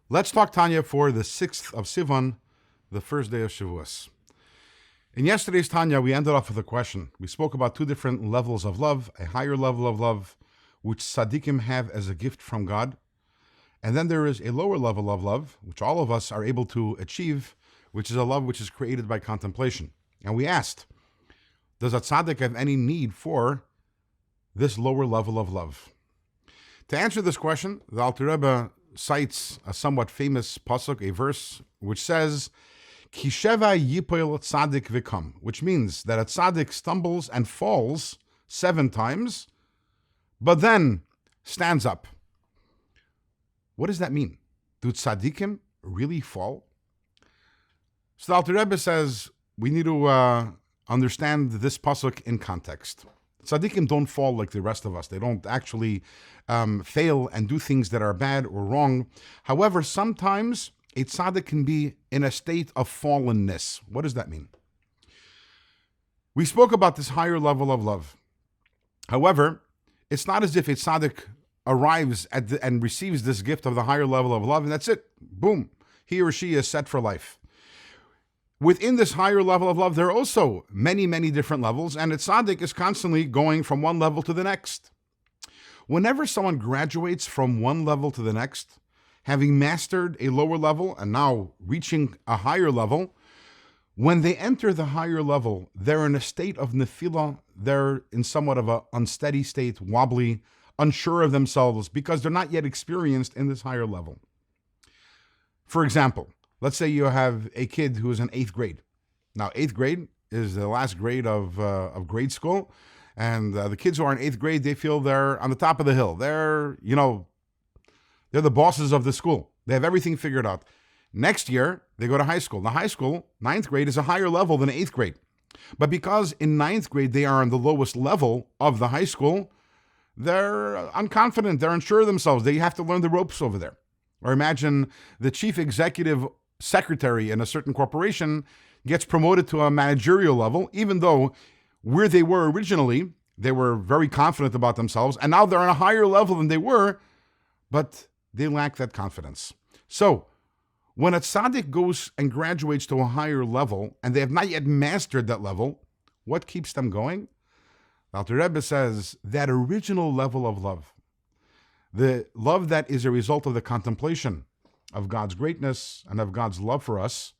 Let's talk Tanya for the 6th of Sivan, the first day of Shavuos. In yesterday's Tanya, we ended off with a question. We spoke about two different levels of love, a higher level of love, which Tzadikim have as a gift from God. And then there is a lower level of love, which all of us are able to achieve, which is a love which is created by contemplation. And we asked, does a Tzadik have any need for this lower level of love? To answer this question, the Alter Rebbe cites a somewhat famous pasuk, a verse, which says, Ki sheva yipoil tzadik v'kam, which means that a tzaddik stumbles and falls 7 times, but then stands up. What does that mean? Do tzaddikim really fall? So the Alter Rebbe says we need to understand this pasuk in context. Tzaddikim don't fall like the rest of us. They don't actually fail and do things that are bad or wrong. However, sometimes a tzaddik can be in a state of fallenness. What does that mean? We spoke about this higher level of love. However, it's not as if a tzaddik arrives and receives this gift of the higher level of love and that's it. Boom. He or she is set for life. Within this higher level of love, there are also many, many different levels, and a tzaddik is constantly going from one level to the next. Whenever someone graduates from one level to the next, having mastered a lower level and now reaching a higher level, when they enter the higher level, they're in a state of nefilah. They're in somewhat of an unsteady state, wobbly, unsure of themselves, because they're not yet experienced in this higher level. For example, let's say you have a kid who is in 8th grade. Now, 8th grade is the last grade of grade school. And the kids who are in 8th grade, they feel they're on the top of the hill. They're the bosses of the school. They have everything figured out. Next year, they go to high school. Now, high school, 9th grade, is a higher level than 8th grade. But because in 9th grade, they are on the lowest level of the high school, they're unconfident. They're unsure of themselves. They have to learn the ropes over there. Or imagine the chief executive secretary in a certain corporation gets promoted to a managerial level, even though where they were originally, they were very confident about themselves, and now they're on a higher level than they were, but they lack that confidence. So, when a tzaddik goes and graduates to a higher level, and they have not yet mastered that level, what keeps them going? Alter Rebbe says that original level of love, the love that is a result of the contemplation of God's greatness and of God's love for us,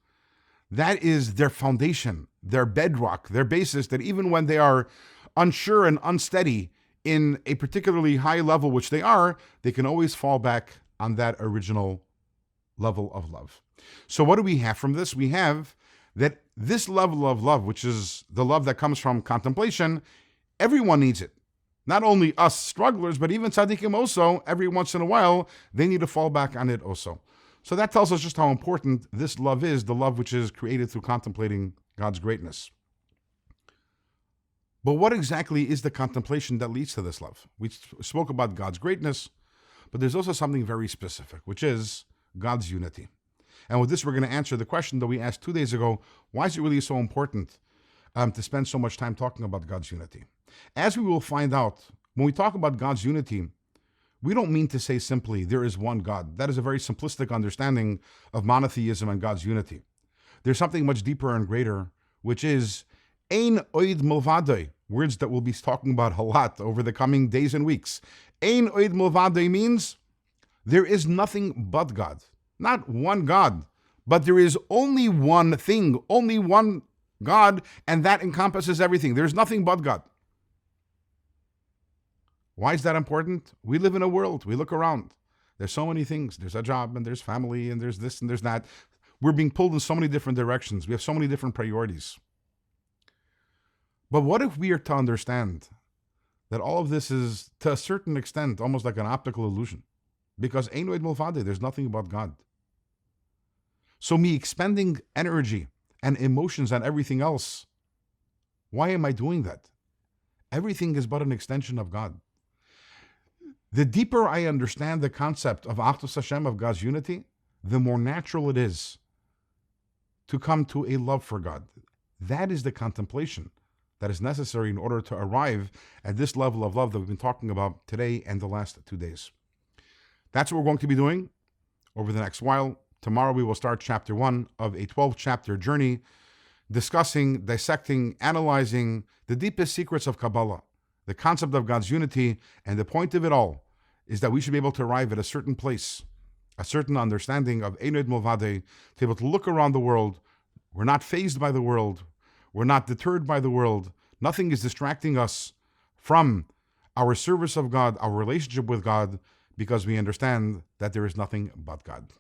that is their foundation, their bedrock, their basis, that even when they are unsure and unsteady in a particularly high level, which they are, they can always fall back on that original level of love. So what do we have from this? We have that this level of love, which is the love that comes from contemplation, everyone needs it. Not only us strugglers, but even tzaddikim also, every once in a while, they need to fall back on it also. So that tells us just how important this love is, the love which is created through contemplating God's greatness. But what exactly is the contemplation that leads to this love? We spoke about God's greatness, but there's also something very specific, which is God's unity. And with this, we're going to answer the question that we asked 2 days ago: why is it really so important to spend so much time talking about God's unity? As we will find out, when we talk about God's unity, we don't mean to say simply there is one God. That is a very simplistic understanding of monotheism and God's unity. There's something much deeper and greater, which is Ein Oid Milvadoi, words that we'll be talking about a lot over the coming days and weeks. Ein Oid Milvadoi means there is nothing but God. Not one God, but there is only one thing, only one God, and that encompasses everything. There's nothing but God. Why is that important? We live in a world. We look around. There's so many things. There's a job, and there's family, and there's this, and there's that. We're being pulled in so many different directions. We have so many different priorities. But what if we are to understand that all of this is, to a certain extent, almost like an optical illusion? Because Ein Oid Milvadoi, there's nothing but God. So me expending energy and emotions on everything else, why am I doing that? Everything is but an extension of God. The deeper I understand the concept of Achdus Hashem, of God's unity, the more natural it is to come to a love for God. That is the contemplation that is necessary in order to arrive at this level of love that we've been talking about today and the last 2 days. That's what we're going to be doing over the next while. Tomorrow we will start chapter 1 of a 12-chapter journey discussing, dissecting, analyzing the deepest secrets of Kabbalah, the concept of God's unity, and the point of it all is that we should be able to arrive at a certain place, a certain understanding of Ein Od Milvado, to be able to look around the world. We're not fazed by the world. We're not deterred by the world. Nothing is distracting us from our service of God, our relationship with God, because we understand that there is nothing but God.